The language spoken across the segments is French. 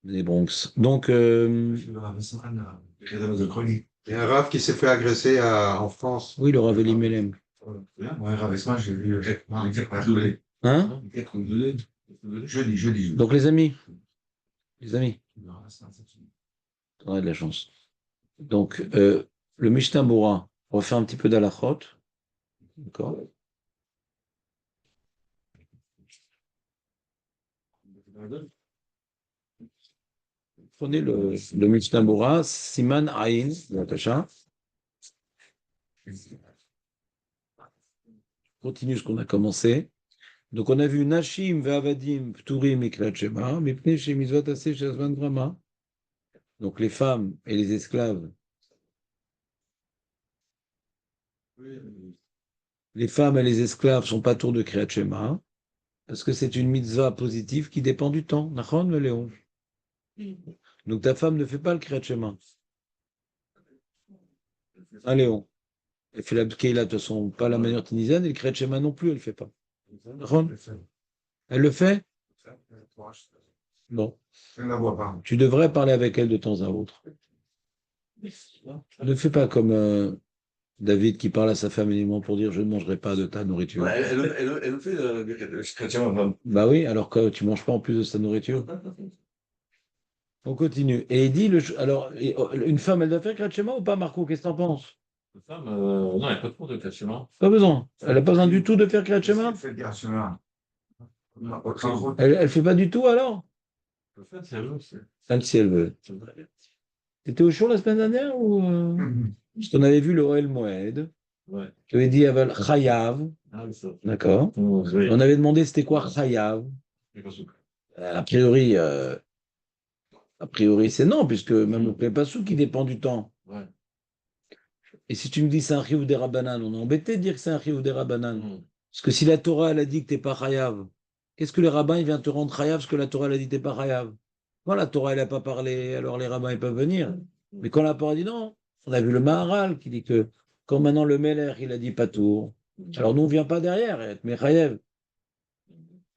des Bronx. Donc, Il y a un Rav qui s'est fait agresser en France. oui, le Rav Elimelem. Ouais, Rav Esma, j'ai vu. Hein? Jeudi. Donc, les amis, on a de la chance. Donc, le Mishnah Bora, on va faire un petit peu d'halachot. D'accord? Prenez le Mishnah Bora, Siman Aïn, Natacha. Continue ce qu'on a commencé. Donc, on a vu Nashim, Ve'avadim, Pturim, Miklat Shema, Mipnei Shemizvat Aseh Shazvan Drama. Donc, les femmes et les esclaves. Les femmes et les esclaves sont pas tour de Kriyat Shema, parce que c'est une mitzvah positive qui dépend du temps. Nachon, le Léon. Donc, ta femme ne fait pas le Kriyat Shema. Un Léon. Elle fait la Bkeila, de toute façon, pas la manière tunisienne, et le Kriyat Shema non plus, elle ne fait pas. Nachon. Elle le fait? Bon. Je ne la vois pas. Tu devrais parler avec elle de temps à autre. Ne fais pas comme David qui parle à sa femme uniquement pour dire je ne mangerai pas de ta nourriture. Ouais, elle fait le chrétien. Bah oui, alors que tu manges pas en plus de sa nourriture. On continue. Et il dit, alors, une femme, elle doit faire Kriyat Shema ou pas, Marco? Qu'est-ce que t'en penses? La femme, non, il n'y a pas trop de chrétien. Pas besoin. Elle n'a pas besoin du tout de faire Kriyat Shema? Elle fait le chrétien. Elle fait pas du tout alors? Le fait, c'est vrai, c'est. Même si elle veut. T'étais au show la semaine dernière ou Parce qu'on avait vu le Oel Moed. Ouais. Tu avais dit Aval Chayav. Ah, oui, ça. D'accord. Oui. On avait demandé c'était quoi Chayav. A priori, c'est non, puisque même le Passouk qui dépend du temps. Ouais. Et si tu me dis c'est un chiyuv des Rabbanan, on est embêté de dire que c'est un chiyuv des Rabbanan. Parce que si la Torah elle a dit que t'es pas chayav, qu'est-ce que les rabbins ils viennent te rendre chayav parce que la Torah elle a dit que t'es pas chayav? Quand la Torah elle a pas parlé, alors les rabbins ils peuvent venir. Mais quand la Torah dit non, on a vu le Maharal qui dit que quand maintenant le Meller il a dit pas tour, alors nous on vient pas derrière, mais chayav.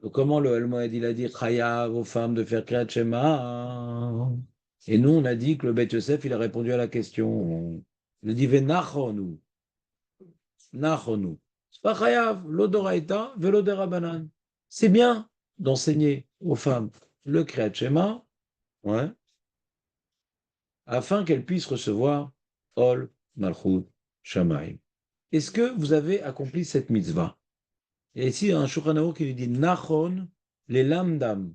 Donc comment le Almoed il a dit chayav aux femmes de faire Kriyat Shema? Et nous on a dit que le Beth Yosef il a répondu à la question. Il a dit venachonu. Nachonu. C'est pas chayav, l'odoraita, velo de Rabbanan. C'est bien d'enseigner aux femmes le Kriyat Shema, ouais, afin qu'elles puissent recevoir Ol Malchut Shamaim. Est-ce que vous avez accompli cette mitzvah? Et ici, il y a un Shulchan Aruch qui lui dit Nachon les lamdam.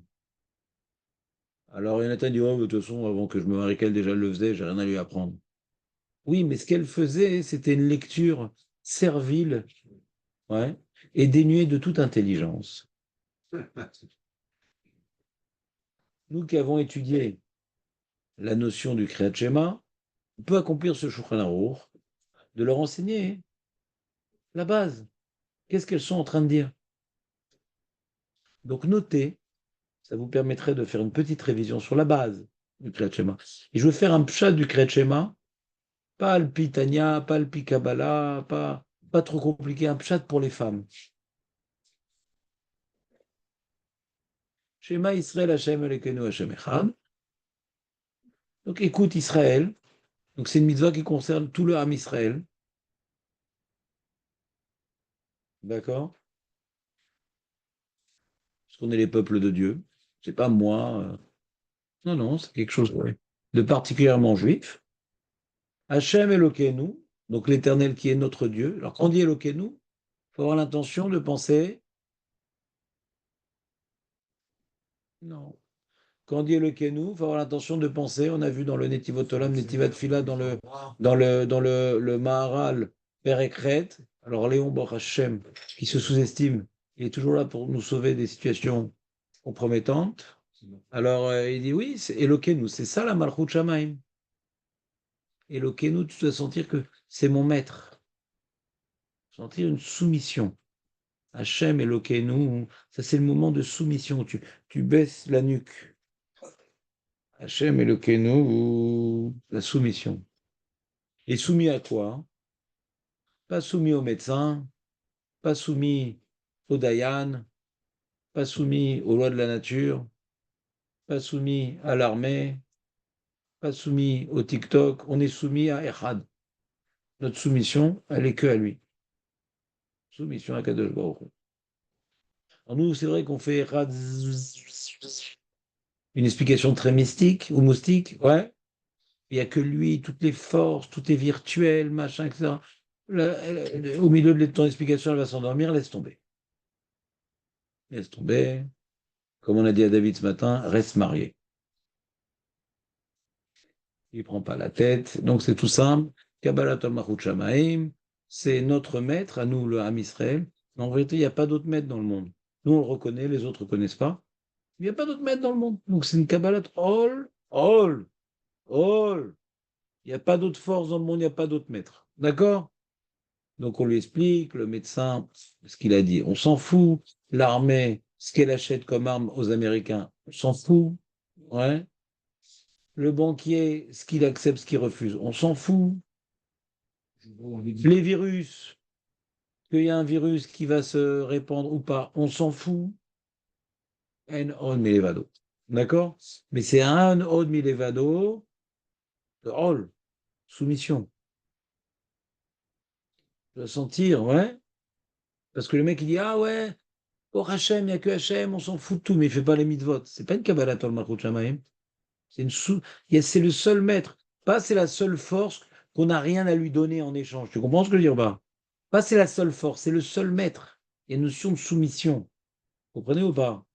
Alors Jonathan dit oh, de toute façon, avant que je me marie qu'elle, déjà elle le faisait, j'ai rien à lui apprendre. Oui, mais ce qu'elle faisait, c'était une lecture servile, ouais, et dénuée de toute intelligence. Nous qui avons étudié la notion du Kriyat Shema, on peut accomplir ce Shulchan Aruch, de leur enseigner la base. Qu'est-ce qu'elles sont en train de dire? Donc notez, ça vous permettrait de faire une petite révision sur la base du Kriyat Shema. Et je veux faire un pshat du Kriyat Shema, pas le Pitania, pas le Kabbalah, pas trop compliqué, un pshat pour les femmes. Shema Israël Hashem Elokeinu Hashem Echad. Donc écoute Israël. Donc c'est une mitzvah qui concerne tout le Ham Israël. D'accord? Parce qu'on est les peuples de Dieu. C'est pas moi. Non, non, c'est quelque chose de particulièrement juif. Hachem Elokeinu, donc l'Éternel qui est notre Dieu. Alors quand on dit Elokeinu, il faut avoir l'intention de penser. Non. Quand on dit Elokeinu, il faut avoir l'intention de penser. On a vu dans le Netivot Olam, Netivat Fila, dans le Maharal, Perekret. Alors Léon Baruch Hashem, qui se sous-estime, il est toujours là pour nous sauver des situations compromettantes. Alors il dit oui, c'est Elokeinu, c'est ça la Malchut Shamaim. Elokeinu, tu dois sentir que c'est mon maître. Sentir une soumission. Hachem Elokeinu, ça c'est le moment de soumission. Tu baisses la nuque. Hachem Elokeinu, la soumission. Et soumis à quoi? Pas soumis au médecin, pas soumis au Dayan, pas soumis aux lois de la nature, pas soumis à l'armée, pas soumis au TikTok, on est soumis à Echad. Notre soumission, elle est que à lui. Soumission à Kadosh Baruch Hu. Alors nous, c'est vrai qu'on fait Echad, une explication très mystique ou moustique, ouais. Il n'y a que lui, toutes les forces, tout est virtuel, machin, etc. Au milieu de ton explication, elle va s'endormir, laisse tomber. Laisse tomber. Comme on a dit à David ce matin, reste marié. Il ne prend pas la tête. Donc c'est tout simple. Kabbalat al-Malchut Shamaim, c'est notre maître, à nous, le Ham Israël. En vérité, il n'y a pas d'autre maître dans le monde. Nous, on le reconnaît, les autres ne connaissent pas. Il n'y a pas d'autre maître dans le monde. Donc c'est une Kabbalat all. Il n'y a pas d'autre force dans le monde, il n'y a pas d'autre maître. D'accord? Donc on lui explique, le médecin, ce qu'il a dit, on s'en fout. L'armée, ce qu'elle achète comme arme aux Américains, on s'en fout. Ouais. Le banquier, ce qu'il accepte, ce qu'il refuse, on s'en fout. Les virus, qu'il y a un virus qui va se répandre ou pas, on s'en fout. En od milevado. D'accord? Mais c'est un od milevado de all, soumission. Tu vas sentir, ouais. Parce que le mec, il dit, ah ouais, oh Hachem, il n'y a que Hachem, on s'en fout de tout, mais il ne fait pas les mitzvot. C'est pas une Kabbalat al Malchut Shamayim. C'est le seul maître. Pas c'est la seule force qu'on n'a rien à lui donner en échange. Tu comprends ce que je veux dire, pas? Pas c'est la seule force, c'est le seul maître. Il y a une notion de soumission. Vous comprenez ou pas?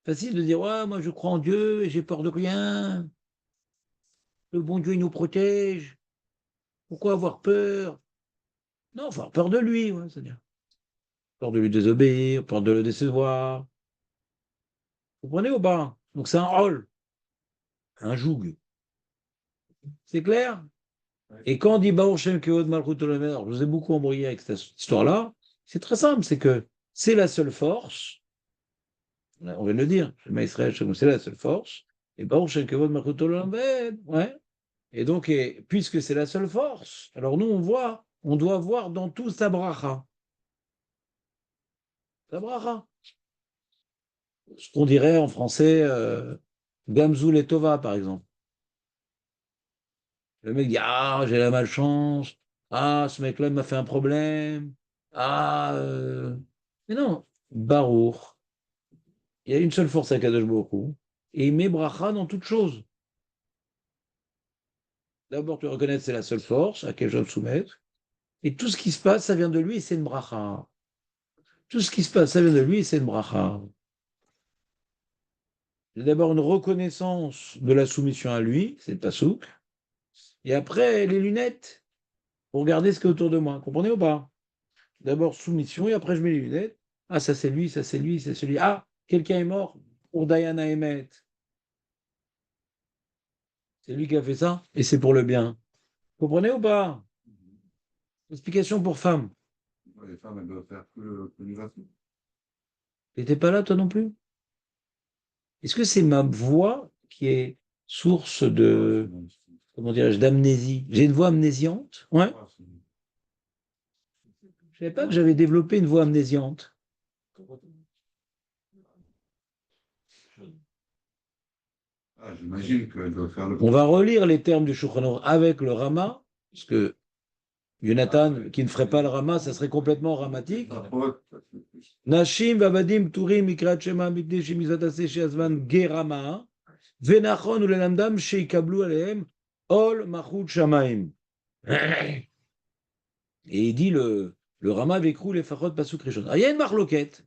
Facile de dire, ouais, moi je crois en Dieu et j'ai peur de rien. Le bon Dieu, il nous protège. Pourquoi avoir peur? Non, il faut avoir peur de lui, ouais, c'est-à-dire. Peur de lui désobéir, peur de le décevoir. Vous comprenez ou pas? Donc c'est un rôle, un joug. C'est clair? Et quand on dit Baruch Shem Kevod Malchut Olam, alors je vous ai beaucoup embrouillé avec cette histoire-là, c'est très simple, c'est que c'est la seule force, on vient de le dire, Shema Israël, c'est la seule force, et Baruch Shem Kevod Malchut Olam, ouais. Et donc, puisque c'est la seule force, alors nous on doit voir dans tout sa bracha. Sa bracha. Ce qu'on dirait en français, Gamzul et Tova, par exemple. Le mec dit, ah, j'ai la malchance, ah, ce mec-là m'a fait un problème, ah, mais non, Baruch, il y a une seule force à Kadosh Baruch Hu, et il met bracha dans toute chose. D'abord, tu reconnais que c'est la seule force à laquelle je dois me soumettre, et tout ce qui se passe, ça vient de lui, et c'est une bracha. Tout ce qui se passe, ça vient de lui, et c'est une bracha. C'est d'abord une reconnaissance de la soumission à lui, c'est le pasouk, et après, les lunettes, pour regarder ce qu'il y a autour de moi. Comprenez ou pas? D'abord soumission, et après je mets les lunettes. Ah, ça c'est lui, ça c'est lui, ça c'est lui. Ah, quelqu'un est mort pour Diana Emmet. C'est lui qui a fait ça, et c'est pour le bien. Vous comprenez ou pas? Explication pour femme. Les femmes, elles doivent faire que du rafle. T'étais pas là, toi non plus? Est-ce que c'est ma voix qui est source de, comment dirais-je, d'amnésie? J'ai une voix amnésiante? Ouais. Je savais pas que j'avais développé une voix amnésiante. Ah, j'imagine qu'elle doit faire le. On va relire les termes du Shulchan Aruch avec le Rama, parce que Jonathan, qui ne ferait pas le Rama, ça serait complètement ramatique. Nashim vabadim turim mikrat shema mikdeshim mizvatase sheazvan gerama venachon ulelamdam sheikablu alehem ol machut shamaim. Et il dit le Rama avec roux les fachot pasuk rishon. Ah, il y a une marloquette.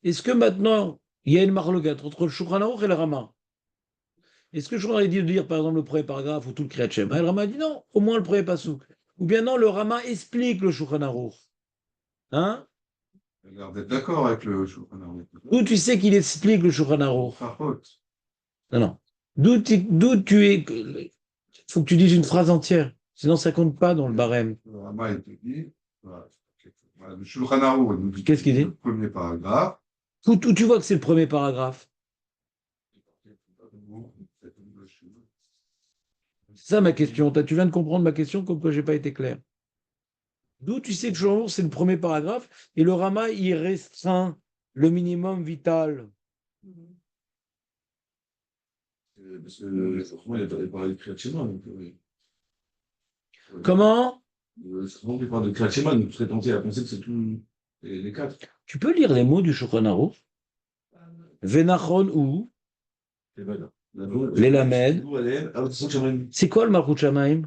Est-ce que maintenant il y a une marloquette entre le Shulchan Aruch et le Rama? Est-ce que je aurais dit de dire par exemple le premier paragraphe ou tout le Kriyat Shema? Et le Rama dit non, au moins le premier pasuk. Ou bien non, le Rama explique le Shulchan Aruch. Hein? Elle a l'air d'être d'accord avec le Shulchan Aruch. D'où tu sais qu'il explique le Shulchan Aruch? Farhot. Non, non. D'où tu es. Il faut que tu dises une phrase entière. Sinon, ça compte pas dans le barème. Le Rama, il te dit, voilà, le Shulchan Aruch nous dit Qu'est-ce qu'il dit? le premier paragraphe. Où tu vois que c'est le premier paragraphe? C'est ça ma question. Tu viens de comprendre ma question comme quoi j'ai pas été clair. D'où tu sais que Shulchan c'est le premier paragraphe et le Rama, il restreint le minimum vital. Parce que forcément, il a parlé de Kriyat Shema. Donc, Comment? forcément, il parle de Kriyat Shema, donc je serais tenté à penser que c'est tous les quatre. Tu peux lire les mots du Shulchan Aruch? Venachon ou Et voilà. les Lamed. C'est quoi le Malchut Shamaim?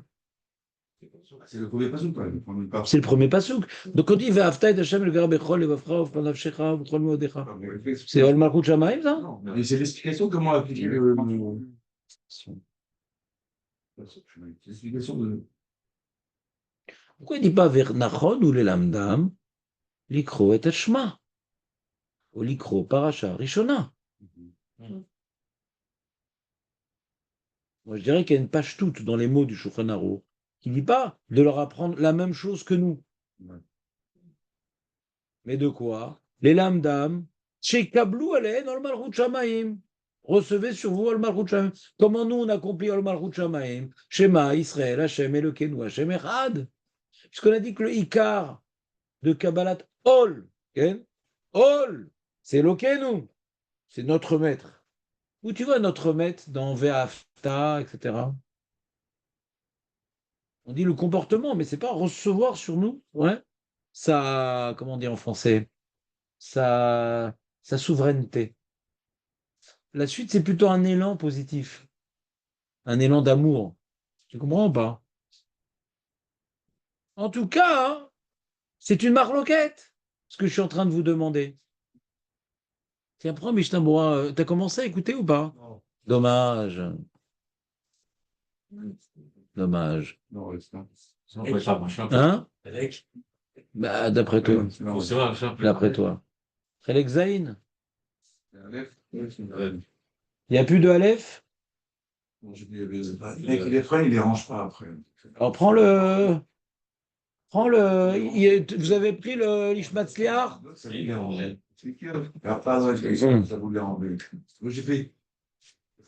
C'est le premier passage, quand même. C'est le premier pasuk. Donc on dit Ve'afta et Hashem le garabechol levavcha ufkol nafshecha ufkol meodecha. C'est le Malchut Shamaim, ça? Non, mais c'est l'explication de comment appliquer l'explication de. Pourquoi il ne dit pas Venachon ou les Lamdam? Likro et Shema. Ou Likro parasha rishona. Moi, je dirais qu'il y a une page toute dans les mots du Shulchan Aruch qui ne dit pas de leur apprendre la même chose que nous. Mais de quoi? Les lamdam, shekablou alein ol malchut shamaim. Recevez sur vous ol malchut shamaim. Comment nous on accomplit ol malchut shamaim? Shema Israël, Hashem Elokeinu, Hashem Echad. Puisqu'on a dit que le Ikar de Kabbalat ol, ol, c'est Elokeinu, c'est notre maître. Où tu vois notre maître dans Ve'afta, etc. On dit le comportement, mais c'est pas recevoir sur nous, ouais, sa, comment on dit en français, sa souveraineté. La suite, c'est plutôt un élan positif, un élan d'amour. Tu comprends ou pas? En tout cas, hein, c'est une marloquette, ce que je suis en train de vous demander. Tiens, prends Mishnah Berurah, t'as commencé à écouter ou pas? Non. Dommage. Dommage. Non, c'est pas. Hein? Bah, d'après toi. D'après toi. Khelek Zaïn. Il n'y a plus de Aleph? Mec, il est prêt, il les range pas après. Alors prends le. Prends le. Vous avez pris le l'Ishmatzliar? Ça voulait enlever. Ça voulait enlever. Moi, j'ai pris.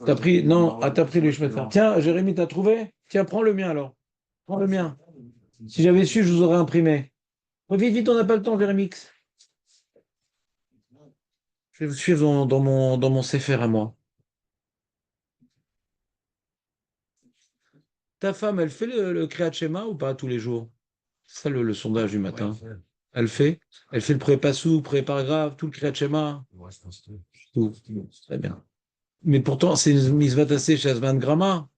T'as pris. Non, t'as pris le l'Ishmatzliar. Tiens, Jérémy, t'as trouvé? Tiens, prends le mien alors. Prends le mien. Si j'avais su, je vous aurais imprimé. Oh, vite, vite, on n'a pas le temps, Jérémix. Je vais vous suivre dans mon Sefer à moi. Ta femme, elle fait le Kriyat Shema ou pas tous les jours? C'est ça le sondage du matin. Elle fait? Elle fait le pré-passou, pré-paragraphe, tout le Kriyat Shema? Ouais, je pense que. Tout. Très bien. Mais pourtant, c'est une mitzvah tassée chez Asman Grama.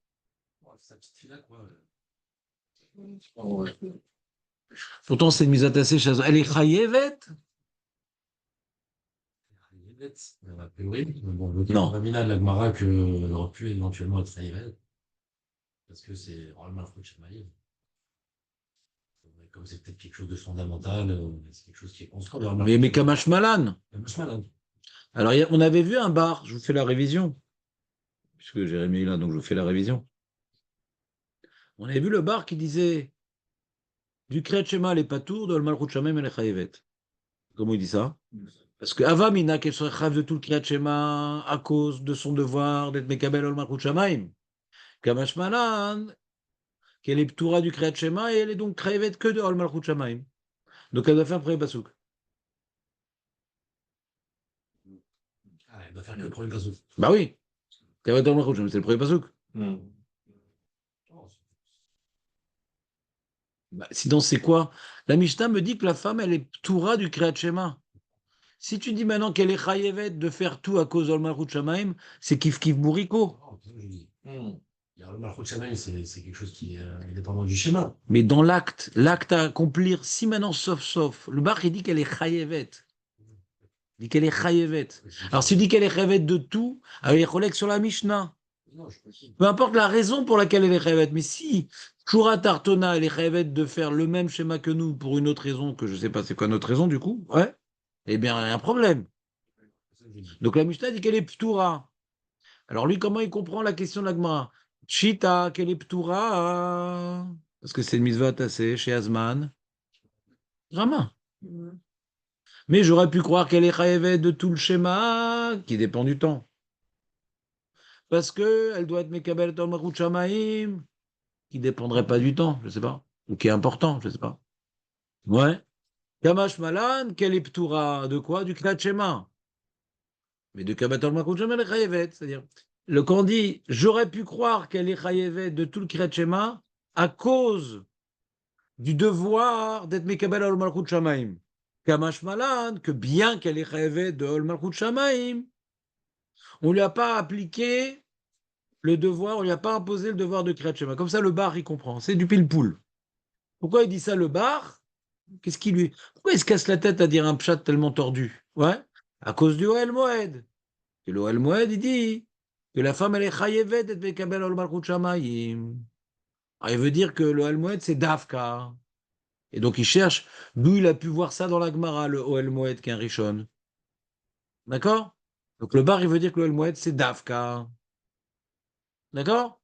Pourtant, c'est une mitzvah tassée chez Asman. Elle est chayevet? A priori, bon, le Non. Ramina de la Gemara qu'elle aurait pu éventuellement être Saïvel, parce que c'est Rolman Chamaï. Comme c'est peut-être quelque chose de fondamental, c'est quelque chose qui est construit. Mais Kamash Malan. Kamash Malan. Alors, on avait vu un bar, je vous fais la révision, puisque Jérémy est là, donc je vous fais la révision. On avait vu le bar qui disait du Kriyat Shema les patours, de Malchut Shamaim les chayevet. Comment il dit ça? Parce que Avamina, qu'elle serait chave de tout le Kriyat Shema à cause de son devoir d'être Mekabel ol Malchut Shamaim. Kamash Malan, qu'elle est ptoura du Kriyat Shema et elle est donc chayevet que de ol Malchut Shamaim. Donc elle doit faire premier pasouk. Ah, elle doit faire que le premier pasouk. Bah oui. Chayevet ol Malchut Shamaim, c'est le premier pasouk. Bah, sinon, c'est quoi? La Mishnah me dit que la femme, elle est ptoura du Kriyat Shema. Si tu dis maintenant qu'elle est chayevet de faire tout à cause d'ol Malchut Shamaim, c'est kif kif bourrico. Non, c'est ça que je dis. Il y a le Malchut Shamaï, c'est quelque chose qui est indépendant du schéma. Mais dans l'acte à accomplir, si maintenant, sauf, le bar, il dit qu'elle est chayevet. Il dit qu'elle est chayevet. Alors, s'il dit qu'elle est chayevet de tout, alors il est relègue sur la Mishnah. Non, je pense Peu importe la raison pour laquelle elle est chayevet, mais si Shura Tartona, elle est chayevet de faire le même schéma que nous pour une autre raison, que je ne sais pas c'est quoi notre raison du coup, ouais, eh bien, il y a un problème. Donc la Mishnah dit qu'elle est ptoura. Alors lui, comment il comprend la question de la Gemara? Chita, qu'elle est ptoura? Parce que c'est une mitzvah tassée chez Azman. Rama. Mais j'aurais pu croire qu'elle est chayevet de tout le schéma qui dépend du temps. Parce qu'elle doit être Mekabel Tom Malchut Shamaim, qui dépendrait pas du temps, je sais pas. Ou qui est important, je sais pas. Ouais. Kamash Malan, quelle est ptoura? De quoi? Du Kriyat Shema. Mais de Kabbalat Malchut Shamaim, elle est chayevet. C'est-à-dire, Le Coran dit, j'aurais pu croire qu'elle est chayevet de tout le Kriyat Shema à cause du devoir d'être Mekabel al Malchut Shamaim. Kamash Malan, que bien qu'elle est chayevet de al Malchut Shamaim, on ne lui a pas appliqué le devoir, on ne lui a pas imposé le devoir de Kriyat Shema. Comme ça, le bar, il comprend. C'est du pile-poule. Pourquoi il dit ça, le bar? Qu'est-ce qu'il lui... Pourquoi il se casse la tête à dire un pshat tellement tordu? Ouais, à cause du Ohel Moed. Et le Ohel Moed, il dit que la femme, elle est chayevet d'être Mekabel al Malchut Shamayim. Il veut dire que le Ohel Moed, c'est Dafka. Et donc, il cherche d'où il a pu voir ça dans la Gemara, le Ohel Moed, qui est un Rishon. D'accord? Donc, le bar, il veut dire que le Ohel Moed, c'est Dafka. D'accord?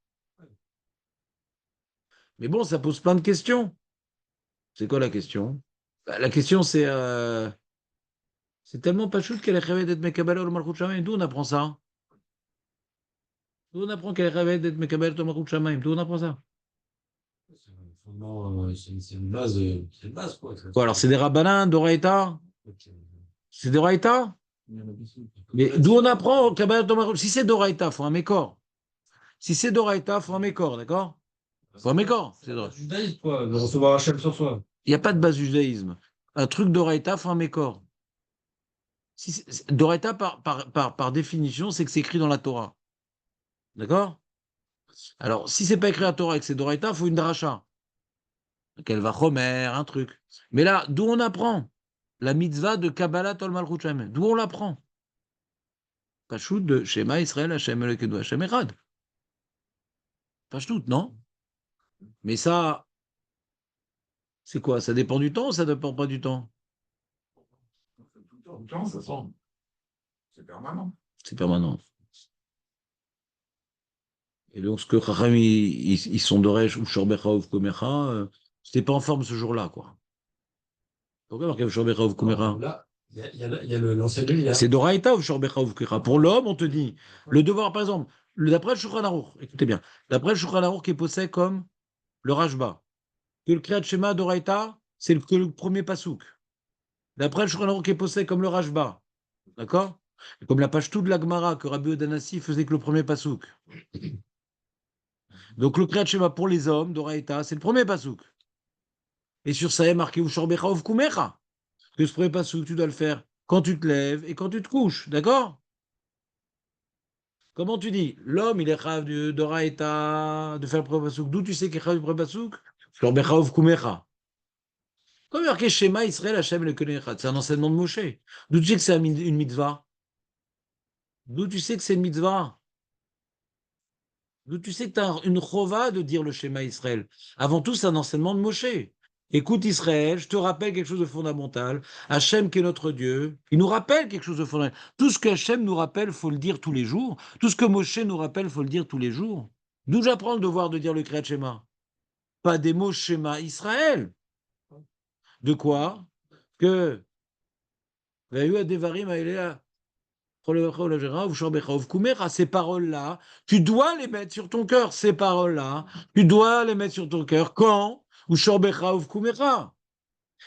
Mais bon, ça pose plein de questions. C'est quoi la question? La question, c'est tellement pas chouette qu'elle est rêvée d'être Mekabel au Malchut Shamaim. D'où on apprend ça? D'où on apprend qu'elle est rêvée d'être Mekabel au Malchut Shamaim? D'où on apprend ça? C'est un fondement, c'est une base, quoi. Quoi, alors c'est des rabbanins d'Oraïta? C'est d'Oraïta? Mais d'où on apprend Kabbalat au Malchut? Si c'est d'Oraïta, faut un Mékor. Si c'est d'Oraïta, faut un Mékor, d'accord? Faut un Mékor. C'est Le judaïsme, quoi, de recevoir Hachem sur soi. Il n'y a pas de base du judaïsme. Un truc d'Oraïta, faut un Mékor. Si D'Oraïta, par définition, c'est que c'est écrit dans la Torah. D'accord? Alors, si c'est pas écrit à Torah et que c'est d'Oraïta, il faut une dracha. Qu'elle va chomer, un truc. Mais là, d'où on apprend la mitzvah de Kabbalat Ol Malchut Shem? D'où on l'apprend? Pachout de Shema Israël Hashem Elokeinu Hashem Echad. Pachout, non? Mais ça, c'est quoi? Ça dépend du temps ou ça dépend pas du temps? Tout le temps, ça sent. C'est permanent. C'est permanent. Et donc, ce que Chacham, ils sont d'Oresh ou Shorbecha ou Komecha, c'était pas en forme ce jour-là, quoi. Pourquoi marqué Shorbecha ou Komecha? Là, il y a l'enseignement. C'est d'Oraïta ou Shorbecha ou Komecha. Pour l'homme, on te dit, le devoir, par exemple, d'après le Shulchan Aruch, écoutez bien, d'après le Shulchan Aruch qui est posé comme le Rashba, que le Kriyat Shema d'Oraïta, c'est que le premier pasouk. D'après le Shulchan Aruch qui est posé comme le Rashba, d'accord? Comme la page tout de la Gemara que Rabbi Odanassi faisait que le premier pasouk. Donc le Kriyat Shema pour les hommes d'Oraïta, c'est le premier pasouk. Et sur ça est marqué Ushorbecha Uvkumecha. Que ce premier pasouk, tu dois le faire quand tu te lèves et quand tu te couches, d'accord? Comment tu dis? L'homme, il est chayav d'Oraïta de faire le premier pasouk. D'où tu sais qu'il est chayav du premier pasouk? Ushorbecha Uvkumecha. Comme il y a marqué Shema Israël Hashem Elokeinu Echad, c'est un enseignement de Moshe. D'où tu sais que c'est une mitzvah? D'où tu sais que c'est une mitzvah? D'où tu sais que tu as une chova de dire le schéma Israël. Avant tout, c'est un enseignement de Moshe. Écoute Israël, je te rappelle quelque chose de fondamental. Hachem qui est notre Dieu, il nous rappelle quelque chose de fondamental. Tout ce que Hachem nous rappelle, il faut le dire tous les jours. Tout ce que Moshe nous rappelle, il faut le dire tous les jours. D'où j'apprends le devoir de dire le Kriyat Shema? Pas des mots schéma Israël. De quoi? Que ces paroles-là, tu dois les mettre sur ton cœur, ces paroles-là, tu dois les mettre sur ton cœur. Quand?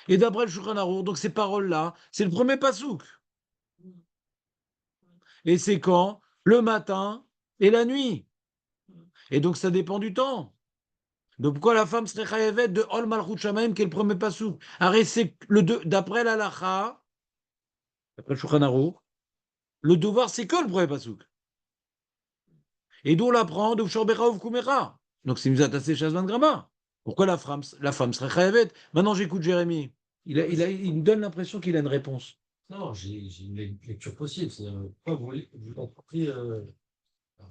Et d'après le Shulchan Aruch, donc ces paroles-là, c'est le premier pasouk. Et c'est quand? Le matin et la nuit. Et donc ça dépend du temps. Donc pourquoi la femme serait chayavet de Ol Malchut Shamaim qui est le premier pasouk? C'est d'après l'Alacha, d'après le Shulchan Aruch, le devoir c'est que le premier pasouk. Et d'où on l'apprend de Shorbecha ou Kumecha. Donc c'est Mizatasé Shazman Grama. Pourquoi la femme serait chayavet? Maintenant j'écoute Jérémie. Il me donne l'impression qu'il a une réponse. Non, j'ai une lecture possible. Pourquoi vous compris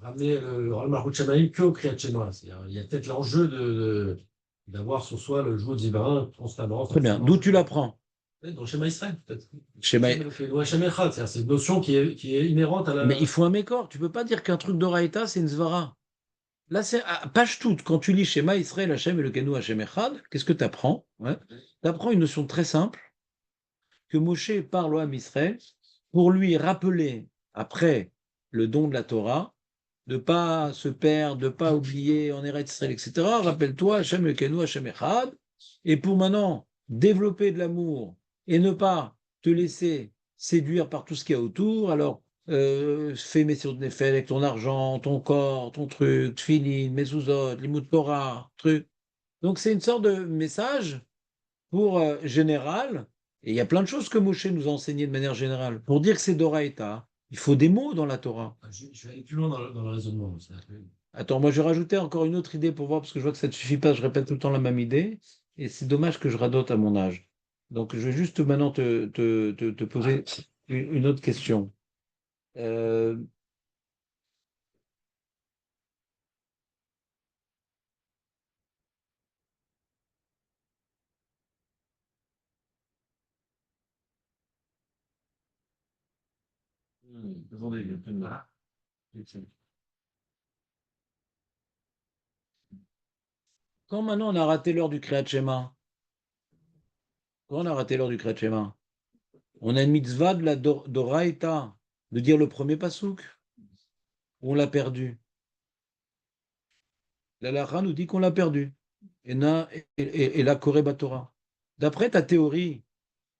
ramener le Ral Malchut Shamaim que au Kriyat Shema? Il y a peut-être l'enjeu d'avoir sur soi le jour divin constamment. Très bien. D'où tu l'apprends? Dans le schéma Israël, peut-être. Schéma... C'est une notion qui est inhérente à la. Mais il faut un mécor. Tu peux pas dire qu'un truc d'Oraïta, c'est une svara. Là, c'est page toute. Quand tu lis Shema Israël Hashem Elokeinu Hashem Echad, qu'est-ce que tu apprends? Ouais. Tu apprends une notion très simple que Moshe parle au Ham Israël pour lui rappeler, après le don de la Torah, de ne pas se perdre, de ne pas oublier en Eretz Israël, etc. Rappelle-toi Hashem Elokeinu Hashem Echad. Et pour maintenant développer de l'amour et ne pas te laisser séduire par tout ce qu'il y a autour, alors fais fais avec ton argent, ton corps, ton truc, tfilin, mezuzot, limut Torah, truc. Donc c'est une sorte de message pour général. Et il y a plein de choses que Moshe nous a enseignées de manière générale. Pour dire que c'est Doraïta, il faut des mots dans la Torah. Je vais aller plus loin dans le raisonnement. Attends, moi je vais rajouter encore une autre idée pour voir, parce que je vois que ça ne suffit pas, je répète tout le temps la même idée, et c'est dommage que je radote à mon âge. Donc je vais juste maintenant te poser une autre question. Euh, Attendez, il y a plein de- Quand maintenant on a raté l'heure du Kriyat Shema, quand on a raté l'heure du Kriyat Shema, on a une mitzvah de la Doraïta, de dire le premier pasouk, ou on l'a perdu. La Lacha nous dit qu'on l'a perdu. Et la Koré Batora. D'après ta théorie,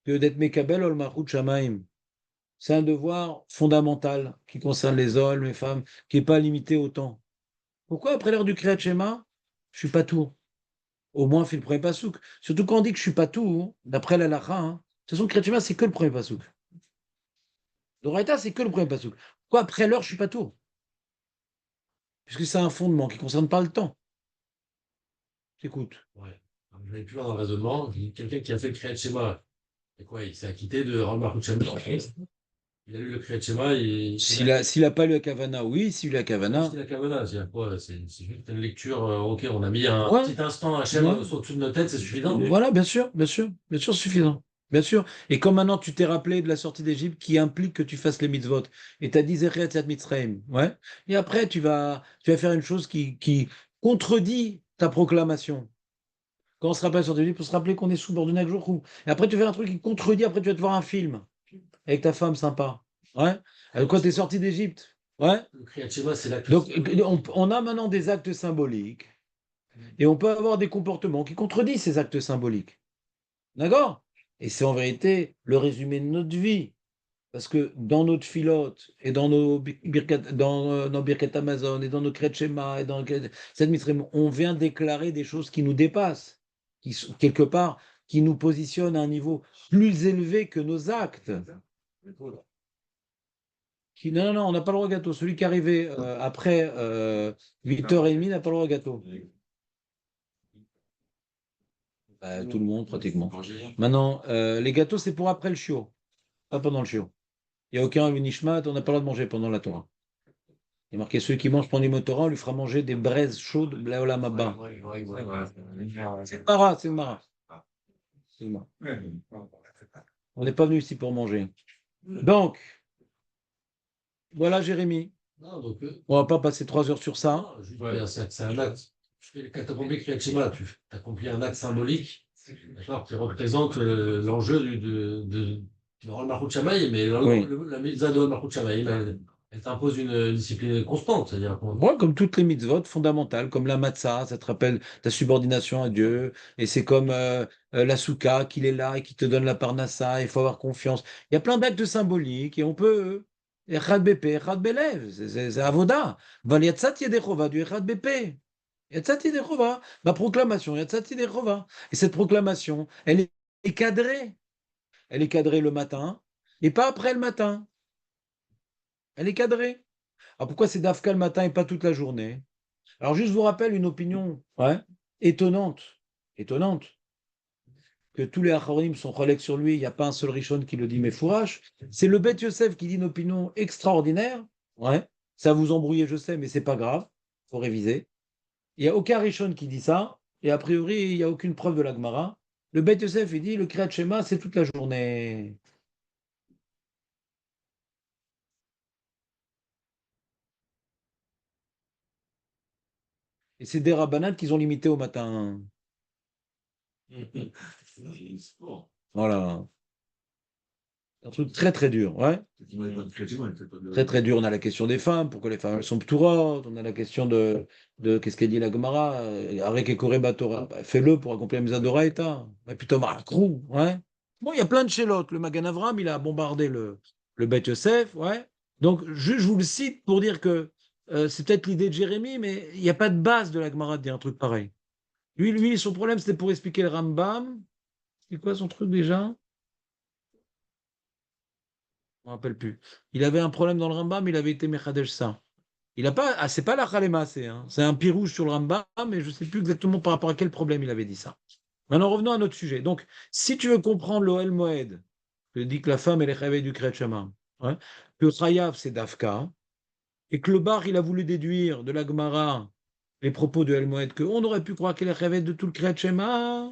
que d'être Mekabel ol Malchut Shamaim, c'est un devoir fondamental qui concerne les hommes, les femmes, qui n'est pas limité au temps. Pourquoi après l'heure du Kriyat Shema, je suis pas tout? Au moins, fais le premier pasouk. Surtout quand on dit que je suis pas tout, d'après la Lacha, de toute façon, le Kriyat Shema, c'est que le premier pasouk. Doraïta, c'est que le premier pasouk. Pourquoi après l'heure, je suis pas tout? Puisque c'est un fondement qui ne concerne pas le temps. J'écoute. Ouais. Je vais aller plus loin dans le raisonnement. Quelqu'un qui a fait le Kriyat Shema, et quoi, il s'est acquitté de Rambam Shema. Il a lu le Kriyat Shema et S'il n'a pas lu la Kavana, oui. S'il a lu la Kavana, c'est la Kavana. C'est quoi? C'est juste une lecture. Ok, on a mis un ouais, petit instant Hachem ouais. au-dessus de nos têtes, c'est suffisant. Voilà, bien sûr, suffisant. Bien sûr. Et comme maintenant tu t'es rappelé de la sortie d'Égypte qui implique que tu fasses les mitzvot, et tu as dit Zechet Yat Mitzrayim, ouais. Et après, tu vas faire une chose qui contredit ta proclamation. Quand on se rappelle sur d'Égypte, il faut se rappeler qu'on est subordonné à Jour. Et après, tu fais un truc qui contredit, après tu vas te voir un film avec ta femme sympa. Ouais. Quand tu es sorti d'Égypte. Ouais. Le Kriyat Shema, c'est la Donc, on a maintenant des actes symboliques et on peut avoir des comportements qui contredisent ces actes symboliques. D'accord? Et c'est en vérité le résumé de notre vie. Parce que dans notre filote et dans nos Birkat Amazon et dans nos Kriyat Shema et dans cette Mitzrayim, on vient déclarer des choses qui nous dépassent, quelque part, qui nous positionnent à un niveau plus élevé que nos actes. Non, non, non, on n'a pas le droit au gâteau. Celui qui est arrivé après 8h30 n'a pas le droit au gâteau. Tout le monde, pratiquement. Maintenant, les gâteaux, c'est pour après le chiot, pas pendant le chiot. Il n'y a aucun Nishmat, on n'a pas le droit de manger pendant la Torah. Il est marqué celui qui mange pendant le Torah, on lui fera manger des braises chaudes, Blaolam Abba. C'est le Mara, c'est le Mara. C'est le Mara. On n'est pas venu ici pour manger. Donc, voilà Jérémie. Non, donc, On ne va pas passer 3 heures sur ça. c'est un acte. Quand tu as accompli Kriyat Shema, tu as accompli un acte symbolique, d'accord, qui représente l'enjeu de Rol Malchut Shamaïm, mais Oui. la mitzvah de Rol Malchut Shamaïm, elle t'impose une discipline constante. C'est-à-dire Moi, comme toutes les mitzvot fondamentales, comme la matzah, ça te rappelle ta subordination à Dieu, et c'est comme la soukha, qu'il est là et qui te donne la parnassa, il faut avoir confiance. Il y a plein d'actes symboliques, et on peut. Echad bépé, echad belev, c'est avoda. Val yatzat yedechova du echad bépé. Yatzat yedechova. Ma proclamation, yatzat yedechova. Et cette proclamation, elle est cadrée. Elle est cadrée le matin, et pas après le matin. Elle est cadrée. Alors pourquoi c'est d'Afka le matin et pas toute la journée? Alors juste vous rappelle une opinion étonnante, étonnante, que tous les Acharonim sont collègues sur lui, il n'y a pas un seul Rishon qui le dit, mais fourrache. C'est le Beth Yosef qui dit une opinion extraordinaire. Ouais, ça vous embrouille, je sais, mais c'est pas grave, faut réviser. Il n'y a aucun Rishon qui dit ça, et a priori, il n'y a aucune preuve de la Gemara. Le Beth Yosef, il dit le Kriyat Shema, c'est toute la journée. Et c'est des rabbanates qu'ils ont limité au matin. Voilà. Un truc très très dur, ouais. Très très dur. On a la question des femmes, pourquoi les femmes elles sont p'tourot. On a la question de qu'est-ce qu'elle dit la Gemara, Arek et Koreba Torah. Fais-le pour accomplir la Misa d'Oraïta. Mais plutôt Marakrou, ouais. Bon, il y a plein de chélotes. Le Magan Avram, il a bombardé le Beth Yosef, ouais. Donc, je vous le cite pour dire que c'est peut-être l'idée de Jérémie, mais il n'y a pas de base de la Gemara de dire un truc pareil. Lui, son problème, c'était pour expliquer le Rambam. C'est quoi son truc déjà? Je ne me rappelle plus. Il avait un problème dans le Rambam, il avait été Mechadesh ça. Il a pas, ah, c'est pas la Khalema, c'est un pirouge sur le Rambam, mais je ne sais plus exactement par rapport à quel problème il avait dit ça. Maintenant, revenons à notre sujet. Donc, si tu veux comprendre l'Oel Moed, je dis que la femme, elle est rêvée du Kriyat Shema, hein, que Chayav, c'est Dafka, et que le bar, il a voulu déduire de la Gemara les propos de El Moed, qu'on aurait pu croire qu'elle est rêvée de tout le Kriyat Shema,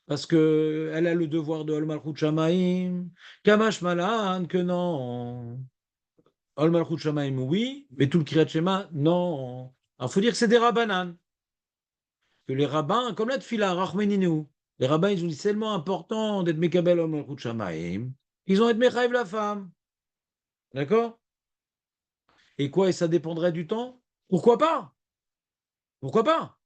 parce qu'elle a le devoir de Ol Malchut Shamaim, Kamash Malan, que non. Ol Malchut Shamaim, oui, mais tout le Kriyat Shema, non. Alors, il faut dire que c'est des Rabbanan. Que les rabbins, comme la Tfila, Rachmeninu, les rabbins, ils ont dit c'est tellement important d'être Mekabel Ol Malchut Shamaim, ils ont été Mechaïv la femme. D'accord? Et quoi? Et ça dépendrait du temps? Pourquoi pas? Pourquoi pas?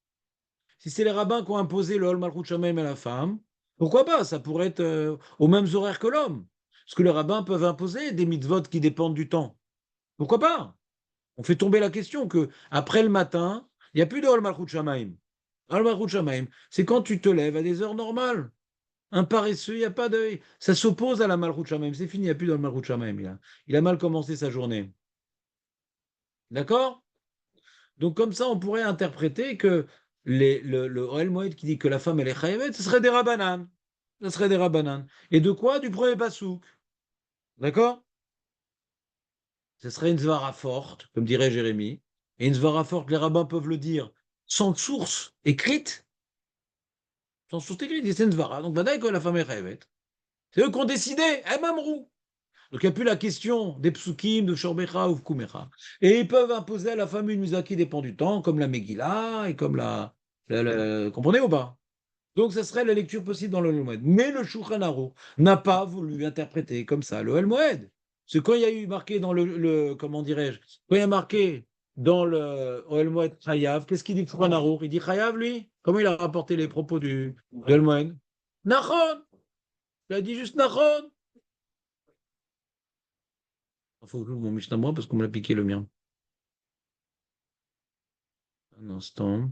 Si c'est les rabbins qui ont imposé le Ol Malchut Shamaim à la femme, pourquoi pas? Ça pourrait être aux mêmes horaires que l'homme. Parce que les rabbins peuvent imposer des mitzvot qui dépendent du temps. Pourquoi pas? On fait tomber la question que après le matin, il n'y a plus de Ol Malchut Shamaim. Ol Malchut Shamaim, c'est quand tu te lèves à des heures normales. Un paresseux, il n'y a pas de. Ça s'oppose à la Malchut Shamaim. C'est fini, il n'y a plus de Malchut Shamaim. Il a mal commencé sa journée. D'accord? Donc, comme ça, on pourrait interpréter que le Ohel Moed qui dit que la femme, elle est chayavet, ce serait des rabbanan. Ce serait des rabbanan. Et de quoi? Du premier pasouk. D'accord? Ce serait une svara forte, comme dirait Jérémie. Et une svara forte, les rabbins peuvent le dire sans source écrite. Sans source écrite, c'est une svara. Donc, badaï que la femme est chayavet. C'est eux qui ont décidé, Mamrou. Donc, il n'y a plus la question des psukim, de shorbecha ou kumecha. Et ils peuvent imposer à la femme une musa qui dépend du temps, comme la Megillah et comme comprenez ou pas? Donc, ça serait la lecture possible dans le Moed. Mais le Shulchan Aruch n'a pas voulu interpréter comme ça le El Moed. C'est quand il y a eu marqué dans comment dirais-je, quand il y a marqué dans le El Moed Chayav, qu'est-ce qu'il dit Shulchan Aruch? Il dit Chayav, lui? Comment il a rapporté les propos de El Moed? Nachon! Il a dit juste Nachon! Il faut que j'ouvre mon Mishnah moi parce qu'on me l'a piqué le mien. Un instant.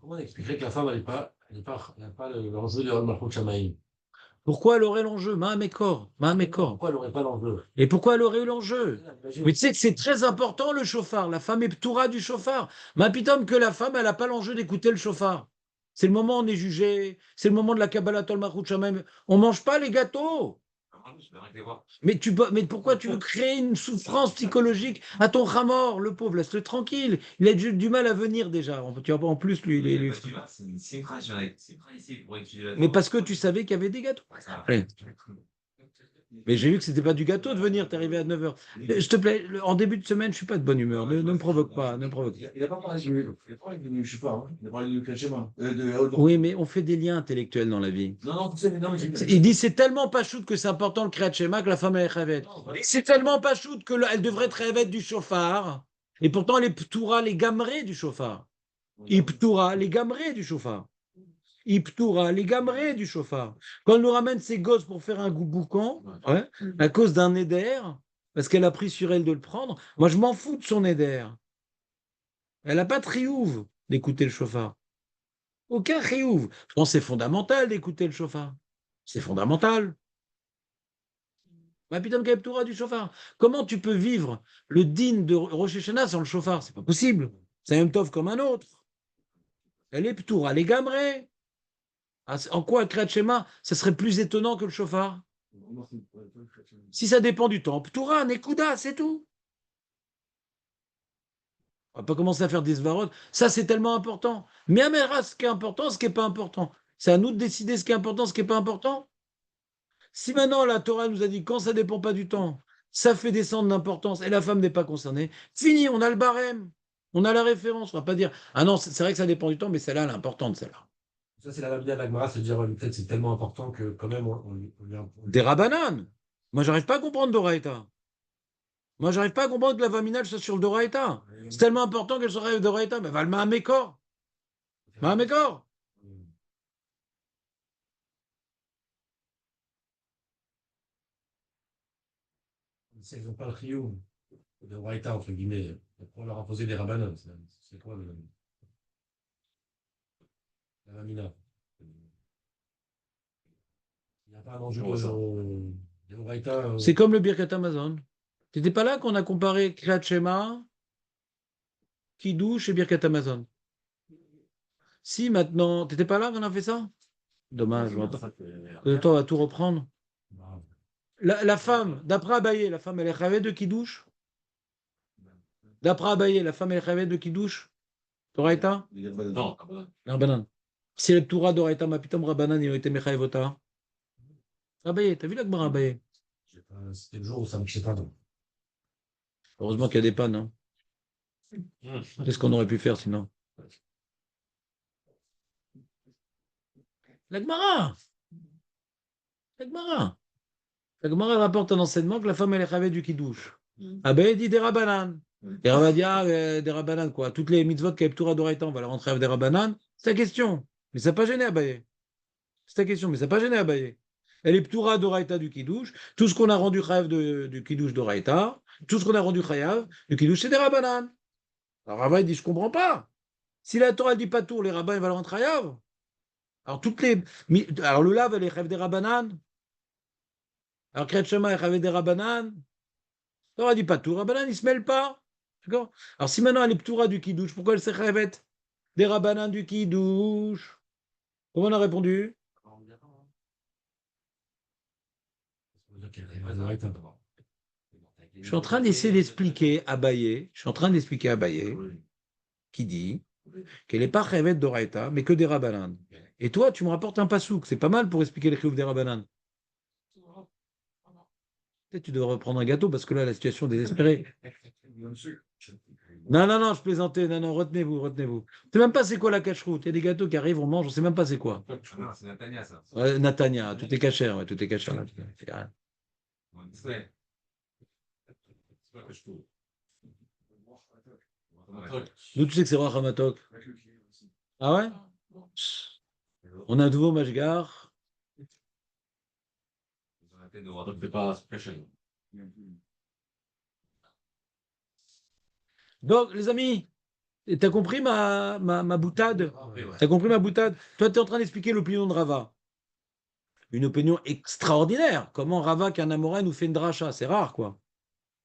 Comment on expliquerait que la femme, elle n'a pas l'enjeu de Malchut Shamaim? Pourquoi elle aurait l'enjeu? Mahamekor. Pourquoi elle n'aurait pas l'enjeu? Et pourquoi elle aurait eu l'enjeu? Imagine. Mais tu sais que c'est très important le chauffard. La femme est ptoura du chauffard. Ma pitom que la femme, elle n'a pas l'enjeu d'écouter le chauffard. C'est le moment où on est jugé. C'est le moment de la Kabbalah Tol Malchut Shamaim. On mange pas les gâteaux. Mais pourquoi tu veux créer une souffrance psychologique à ton Hamor, le pauvre? Laisse-le tranquille. Il a du mal à venir déjà. En plus, lui, mais parce que tu savais qu'il y avait des gâteaux. Allez. Mais j'ai vu que c'était pas du gâteau de venir, t'es arrivé à 9h. S'il te plaît, en début de semaine, je suis pas de bonne humeur. Ne me provoque pas, ne me provoque pas. Il n'a pas parlé je sais pas, hein. Il a parlé du Kriyat Oui, mais on fait des liens intellectuels dans la vie. Non, non, tu sais, non, mais Il dit c'est tellement pas shoot que c'est important le Kriyat Shema que la femme elle est rêvette. C'est tellement pas shoot que elle devrait être rêvette du chauffard. Et pourtant, les ptoura, les gamerés du chauffard. Iptoura, les gamerés du chauffard. Iptoura, les gamerés du chauffard. Quand elle nous ramène ses gosses pour faire un boucan, ouais, à cause d'un éder, parce qu'elle a pris sur elle de le prendre, moi je m'en fous de son éder. Elle n'a pas de riouve d'écouter le chauffard. Aucun riouve. Je pense que c'est fondamental d'écouter le chauffard. C'est fondamental. Ma putain de Kaptoura du chauffard. Comment tu peux vivre le digne de Rosh Hashanah sans le chauffard? C'est pas possible. C'est un tov comme un autre. Elle est ptoura, elle est gamrée. En quoi Kriyat Shema, ça serait plus étonnant que le chauffard? Si ça dépend du temps, ptoura, Nekuda, c'est tout. On va pas commencer à faire des svarot. Ça, c'est tellement important. Mais Amera, ce qui est important, ce qui n'est pas important. C'est à nous de décider ce qui est important, ce qui n'est pas important. Si maintenant la Torah nous a dit quand ça ne dépend pas du temps, ça fait descendre l'importance et la femme n'est pas concernée, fini, on a le barème, on a la référence. On ne va pas dire ah non, c'est vrai que ça dépend du temps, mais celle-là, elle est importante, celle-là. Ça, c'est la Rabbi Agmara, c'est de dire peut-être c'est tellement important que quand même Des rabananes. Moi, j'arrive pas à comprendre Doraïta. Moi, j'arrive pas à comprendre que la vaminale soit sur le Doraïta. C'est tellement important qu'elle soit Doraïta. Mais va le Mahamekor. Mahamekor. C'est qu'ils n'ont pas le trio de Braïta, entre guillemets, pour leur imposer des rabbanotes. C'est quoi la Mamina? Il n'y a pas un enjeu de Braïta. C'est comme le Birkat Amazon. Tu n'étais pas là qu'on a comparé Kriyat Shema, Kiddush et Birkat Amazon? Si, maintenant, tu n'étais pas là quand on a fait ça? Dommage, on va tout reprendre. La femme, d'après Abaye, la femme, elle est rêvée de Kiddush? D'après Abaye, la femme, elle est rêvée de Kiddush? Toraïta? Non. Rabbanan. Si le Torah d'Oraïta, ma pitom Rabbanan, il a été Mechaevota. Abaye, t'as vu la Gemara Abaye? C'était le jour où ça ne marchait pas. Donc. Heureusement qu'il y a des pannes. Hein. Qu'est-ce qu'on aurait pu faire sinon? La Gemara. La Gemara. La Gemara elle rapporte un enseignement que la femme elle est rêvée du Kiddush. Abaye dit des Rabbanan. Et Rabba dit des Rabbanan quoi. Toutes les mitzvot qui est Torah d'Oraïta, on va les rentrer avec des Rabbanan. C'est ta question. Mais ça n'a pas gêné Abaye. C'est ta question, mais ça n'a pas gêné Abaye. Elle est Ptura d'Oraïta du Kiddush. Tout ce qu'on a rendu Chayav du Kiddush d'Oraïta, tout ce qu'on a rendu Chayav du Kiddush, c'est des Rabbanan. Alors Rabba il dit, je ne comprends pas. Si la Torah dit pas tout, les rabbins ils vont le rendre Chayav. Alors le lave, elle est Chayav des Rabbanan. Alors Kriyat Shema est Chayav des Rabbanan. La Torah dit pas tout. Rabbanan, ils ne se mêlent pas. D'accord? Alors si maintenant elle est Ptura du Kiddush, pourquoi elle s'est Chayav des Rabbanan du Kiddush? Comment on a répondu? Je suis en train d'essayer d'expliquer à Abaye, qui dit qu'elle n'est pas Chevet d'Oraïta, mais que des Rabbanan. Et toi, tu me rapportes un pasouk. C'est pas mal pour expliquer les chiyuv des Rabbanan. Peut-être tu devrais reprendre un gâteau parce que là, la situation est désespérée. Non, je plaisantais. Non, retenez-vous. Je sais même pas c'est quoi la cacheroute. Il y a des gâteaux qui arrivent, on mange, on sait même pas c'est quoi. C'est Natania, ça. Ouais, Natania, tout est cachère, ouais, tout est cachère. Là. D'où tu sais que c'est Roi Hamatok? Ah ouais? On a un nouveau Mashgar. Donc, les amis, t'as compris ma boutade? T'as compris ma boutade? Toi, tu es en train d'expliquer l'opinion de Rava. Une opinion extraordinaire. Comment Rava, qui est un Amoré, nous fait une dracha? C'est rare, quoi.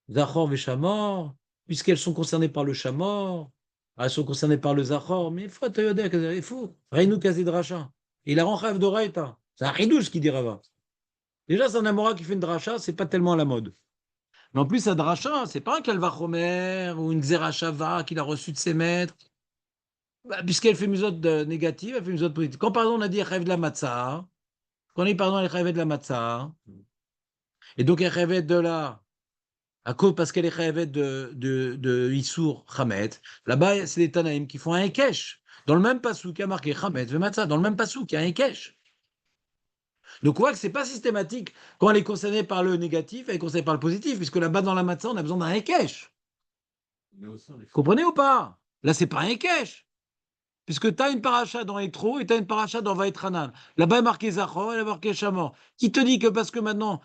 Zachor Veshamor, puisqu'elles sont concernées par le Shamor, elles sont concernées par le Zachor, mais il faut, il faut. Reinou Kazé Dracha. Il a rend rêve d'Oraïta. C'est un ridouche qui dit Rava. Déjà, c'est un Amora qui fait une dracha, c'est pas tellement à la mode. Mais en plus, sa dracha, c'est pas un Kalvachomer ou une Xerashava qu'il a reçu de ses maîtres. Bah, puisqu'elle fait musote négative, elle fait musote positive. Quand par exemple on a dit rêve de la matzah, quand on dit pardon, elle rêvait de la matzah, et donc elle rêvait de la. À cause, parce qu'elle est rêvée de Issour Hamet. Là-bas, c'est les Tanaïm qui font un Ekesh. Dans le même passou qui a marqué Hamet, Vematza, dans le même passou qui a un Ekesh. Donc, on voit que ce n'est pas systématique. Quand elle est concernée par le négatif, elle est concernée par le positif, puisque là-bas, dans la Matzah, on a besoin d'un Ekesh. Comprenez ou pas? Là, ce n'est pas un Ekesh. Puisque tu as une paracha dans Ektro et tu as une paracha dans Vaetranan. Là-bas, il est marqué Zachor, il est marqué Shamor. Qui te dit que parce que maintenant,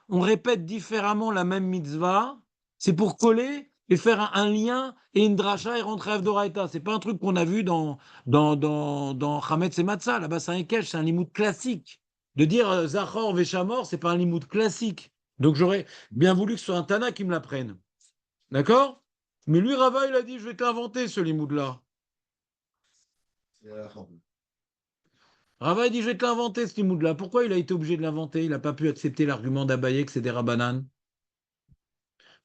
on répète différemment la même mitzvah, c'est pour coller et faire un lien et une dracha et rentrer à Avdoraita. Ce n'est pas un truc qu'on a vu dans Hametz et Matzah. Là-bas, c'est un Ekesh, c'est un limoud classique. De dire Zachor Veshamor, ce n'est pas un limoud classique. Donc, j'aurais bien voulu que ce soit un Tana qui me l'apprenne. D'accord? Mais lui, Rava, il a dit, je vais t'inventer ce limoud-là. Rava dit, je vais te l'inventer, ce limoud-là. Pourquoi il a été obligé de l'inventer? Il n'a pas pu accepter l'argument d'Abaye que c'est des Rabbanan.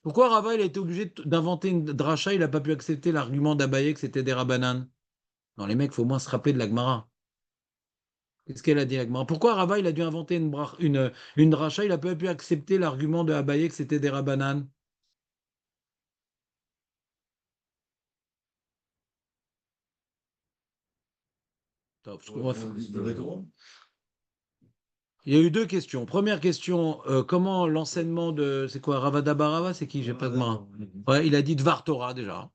Pourquoi Rava il a été obligé d'inventer une dracha? Il n'a pas pu accepter l'argument d'Abaye que c'était des Rabbanan. Non, les mecs, il faut au moins se rappeler de la Gemara. Qu'est-ce qu'elle a dit, la Gemara? Pourquoi Rava il a dû inventer une dracha? Il n'a pas pu accepter l'argument de Abaye que c'était des Rabbanan. Top, ce qu'on va faire. Il y a eu deux questions. Première question, comment l'enseignement de... C'est quoi, Ravada Barava? C'est qui? J'ai pas de main. Ouais, il a dit Dvar Torah déjà.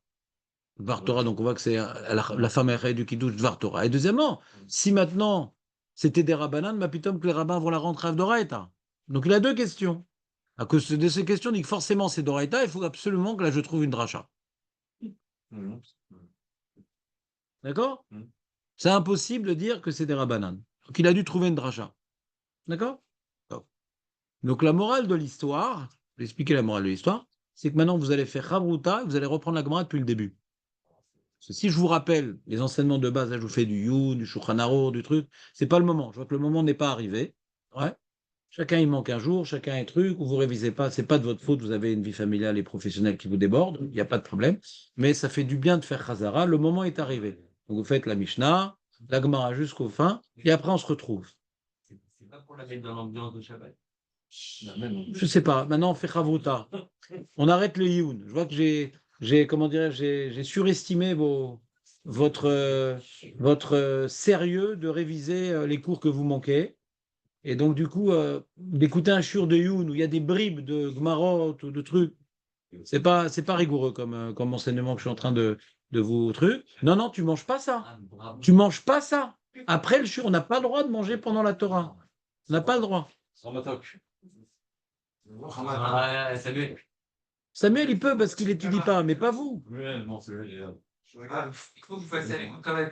Dvar Torah, donc on voit que c'est la femme est du Kiddush Dvar Torah. Et deuxièmement, si maintenant c'était des Rabbanan, ma pitom que les rabbins vont la rendre Rav d'Oraïta. Donc il a deux questions. À cause de ces questions, on dit que forcément c'est d'Oraïta, il faut absolument que là je trouve une dracha. D'accord? C'est impossible de dire que c'est des Rabbanan. Donc il a dû trouver une dracha. D'accord? Donc la morale de l'histoire, je vais expliquer la morale de l'histoire, c'est que maintenant vous allez faire Chavruta et vous allez reprendre la Gemara depuis le début. Parce que si je vous rappelle les enseignements de base, là je vous fais du Youn, du Shulchan Aruch, du truc, c'est pas le moment. Je vois que le moment n'est pas arrivé. Ouais. Chacun il manque un jour, chacun un truc, ou vous révisez pas, c'est pas de votre faute, vous avez une vie familiale et professionnelle qui vous déborde, il n'y a pas de problème. Mais ça fait du bien de faire Chazara, le moment est arrivé. Donc vous faites la Mishnah, la Gemara jusqu'au fin, et après on se retrouve. C'est pas pour la mettre dans l'ambiance de Shabbat. Je sais pas, maintenant on fait Chavruta. On arrête le Youn. Je vois que comment dirais-je, j'ai surestimé votre sérieux de réviser les cours que vous manquez. Et donc, du coup, d'écouter un shiur de Youn où il y a des bribes de Gmarot ou de trucs, c'est pas rigoureux comme enseignement que je suis en train de vous truc. Non, non, tu manges pas ça. Ah, bravo. Tu manges pas ça. Après le shiur, on n'a pas le droit de manger pendant la Torah. On n'a pas le droit. Sans matok. Ah, salut. Samuel, il peut parce qu'il étudie pas, mais pas vous. Ouais, non, c'est vrai. Il faut que vous fassiez quand même